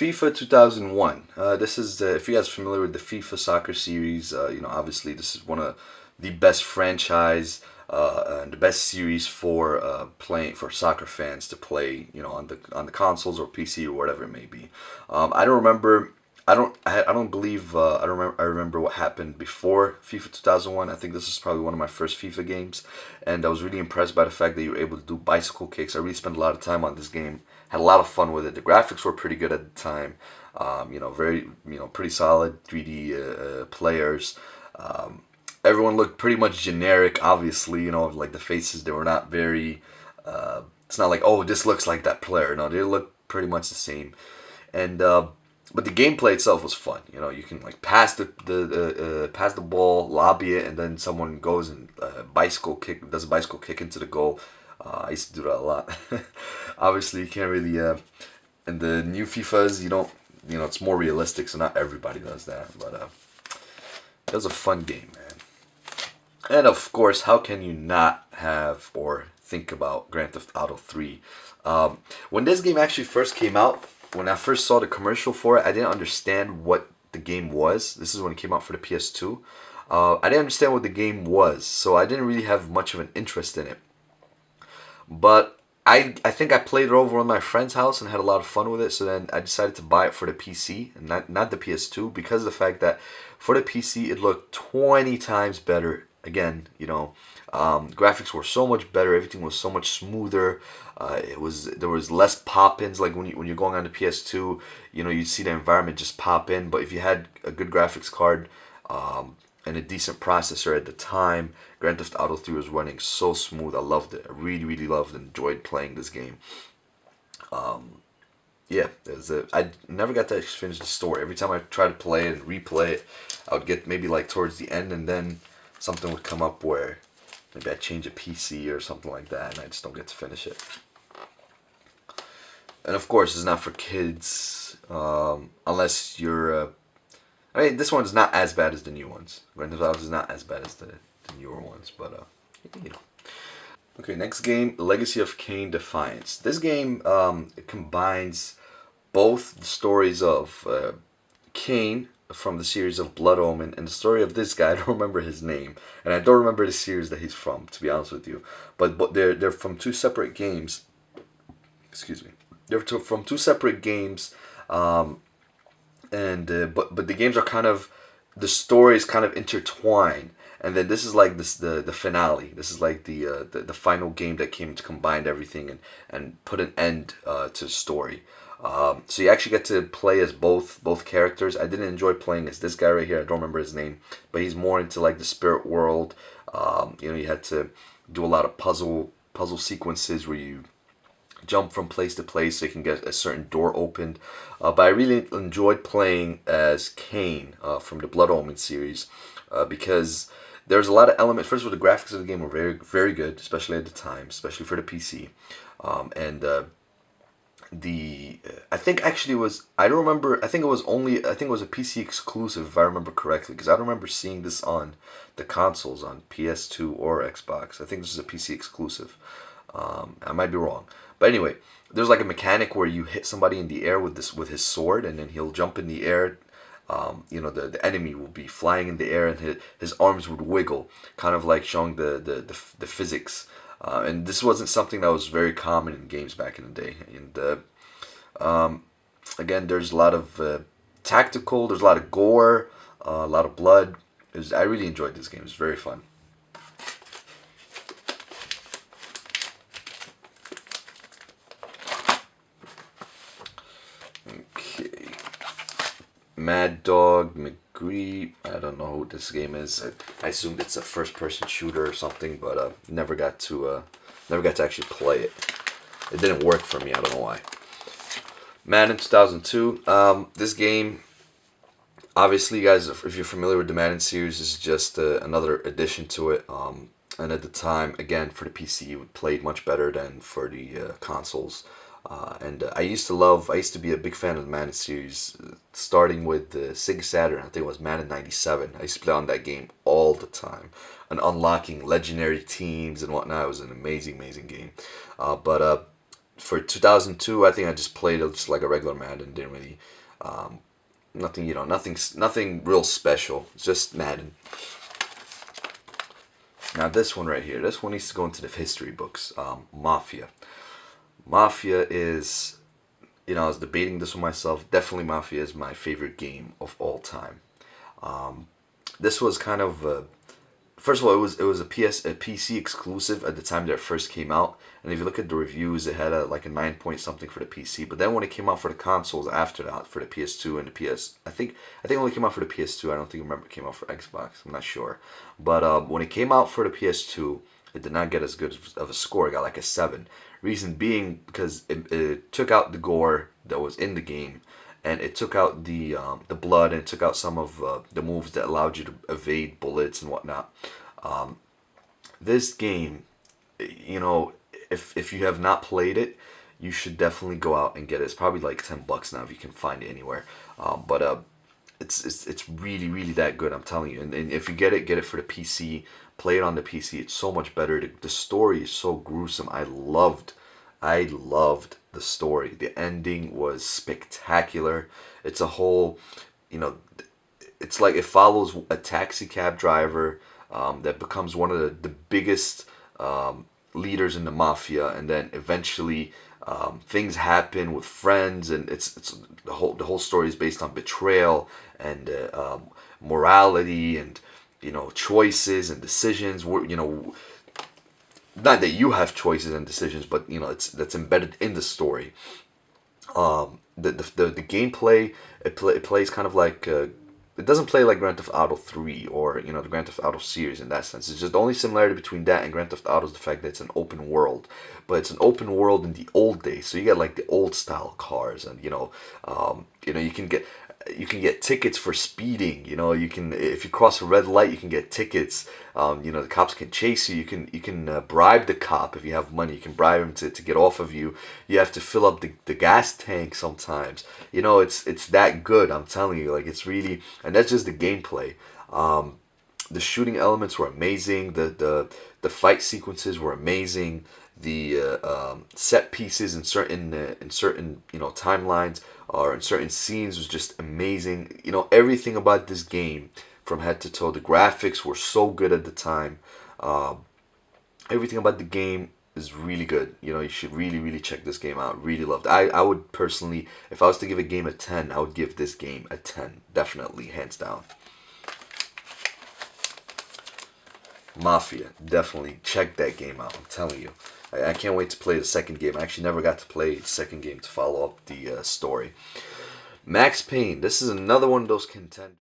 FIFA 2001. This is if you guys are familiar with the FIFA soccer series. Obviously this is one of the best franchise and the best series for playing for soccer fans to play. On the consoles or PC or whatever it may be. I don't remember. I don't believe. I don't remember. I remember what happened before FIFA 2001. I think this is probably one of my first FIFA games, and I was really impressed by the fact that you were able to do bicycle kicks. I really spent a lot of time on this game. Had a lot of fun with it. The graphics were pretty good at the time. Very pretty solid 3D players. Everyone looked pretty much generic. Obviously, like the faces, they were not very. It's not like, oh, this looks like that player. No, they look pretty much the same, and. But the gameplay itself was fun. You can like pass the ball, lobby it, and then someone goes and does a bicycle kick into the goal. I used to do that a lot. Obviously, you can't really. In the new FIFAs, you don't. It's more realistic, so not everybody does that. But it was a fun game, man. And of course, how can you not have or think about Grand Theft Auto 3? When this game actually first came out. When I first saw the commercial for it, I didn't understand what the game was. This is when it came out for the PS2. I didn't understand what the game was, so I didn't really have much of an interest in it. But I think I played it over at my friend's house and had a lot of fun with it. So then I decided to buy it for the PC and not the PS2 because of the fact that for the PC it looked 20 times better. Again, graphics were so much better. Everything was so much smoother. There was less pop-ins. Like when you're going on the PS2, you'd see the environment just pop in. But if you had a good graphics card and a decent processor at the time, Grand Theft Auto 3 was running so smooth. I loved it. I really, really loved and enjoyed playing this game. Yeah, I never got to finish the story. Every time I tried to play it and replay it, I would get maybe like towards the end, and then something would come up where maybe I change a PC or something like that, and I just don't get to finish it. And of course, it's not for kids, unless you're. This one's not as bad as the new ones. Grand Theft Auto is not as bad as the newer ones, but Okay, next game, Legacy of Kane, Defiance. This game it combines both the stories of Kane from the series of Blood Omen and the story of this guy. I don't remember his name, and I don't remember the series that he's from, to be honest with you. But they're from two separate games. Excuse me. They're from two separate games, but the games are kind of, the stories kind of intertwine, and then this is like the finale. This is like the final game that came to combine everything and put an end to the story. So you actually get to play as both characters. I didn't enjoy playing as this guy right here. I don't remember his name, but he's more into like the spirit world. You had to do a lot of puzzle sequences where you jump from place to place so you can get a certain door opened. But I really enjoyed playing as Kane from the Blood Omen series because there's a lot of elements. First of all, the graphics of the game were very, very good, especially at the time, especially for the PC. I think actually it was, I don't remember, I think it was a PC exclusive if I remember correctly, because I don't remember seeing this on the consoles on PS2 or Xbox. I think this is a PC exclusive. I might be wrong, but anyway, there's like a mechanic where you hit somebody in the air with his sword, and then he'll jump in the air. The enemy will be flying in the air, and his arms would wiggle, kind of like showing the physics. And this wasn't something that was very common in games back in the day. And again, there's a lot of tactical. There's a lot of gore, a lot of blood. I really enjoyed this game. It was very fun. Okay, Mad Dog McGree. I don't know who this game is. I assumed it's a first-person shooter or something, but never got to actually play it. It didn't work for me. I don't know why. Madden 2002. This game, obviously, guys, if you're familiar with the Madden series, this is just another addition to it. And at the time, again, for the PC, it played much better than for the consoles. I used to be a big fan of the Madden series, starting with the Sega Saturn. I think it was Madden 97. I used to play on that game all the time, and unlocking legendary teams and whatnot. It was an amazing, amazing game. But For 2002, I think I just played it just like a regular Madden. Didn't really, um, nothing, nothing real special. It's just Madden. Now this one right here, this one needs to go into the history books. Mafia. Mafia is, I was debating this with myself. Definitely, Mafia is my favorite game of all time. This was kind of first of all, it was a PC exclusive at the time that it first came out. And if you look at the reviews, it had like a 9 point something for the PC. But then when it came out for the consoles after that, for the PS2 and the PS, I think it only came out for the PS2. I don't think I remember it came out for Xbox. I'm not sure. But when it came out for the PS2, it did not get as good of a score. It got like a 7. Reason being because it took out the gore that was in the game, and it took out the blood, and it took out some of the moves that allowed you to evade bullets and whatnot. This game, you know, if you have not played it, you should definitely go out and get it. It's probably like $10 now if you can find it anywhere. But it's really that good. I'm telling you. And if you get it for the PC. Play it on the PC. It's so much better. The story is so gruesome. I loved the story. The ending was spectacular. It's a whole, you know, it's like it follows a taxi cab driver that becomes one of the biggest leaders in the mafia, and then eventually things happen with friends, and it's the whole story is based on betrayal and morality and choices and decisions. Not that you have choices and decisions, but that's embedded in the story. The gameplay, it plays kind of like it doesn't play like Grand Theft Auto 3 or the Grand Theft Auto series in that sense. It's just the only similarity between that and Grand Theft Auto is the fact that it's an open world, but it's an open world in the old days. So you get like the old style cars, and you can get tickets for speeding. You can, if you cross a red light, you can get tickets. The cops can chase you. You can bribe the cop if you have money. You can bribe him to get off of you. You have to fill up the gas tank sometimes. It's that good. I'm telling you, like it's really, and that's just the gameplay. The shooting elements were amazing. The fight sequences were amazing. The set pieces in certain timelines or in certain scenes was just amazing. Everything about this game from head to toe. The graphics were so good at the time. Everything about the game is really good. You should really check this game out. Really loved it. I would personally, if I was to give a game a 10, I would give this game a 10. Definitely, hands down. Mafia, definitely check that game out. I'm telling you, I can't wait to play the second game. I actually never got to play the second game to follow up the story. Max Payne, this is another one of those contenders.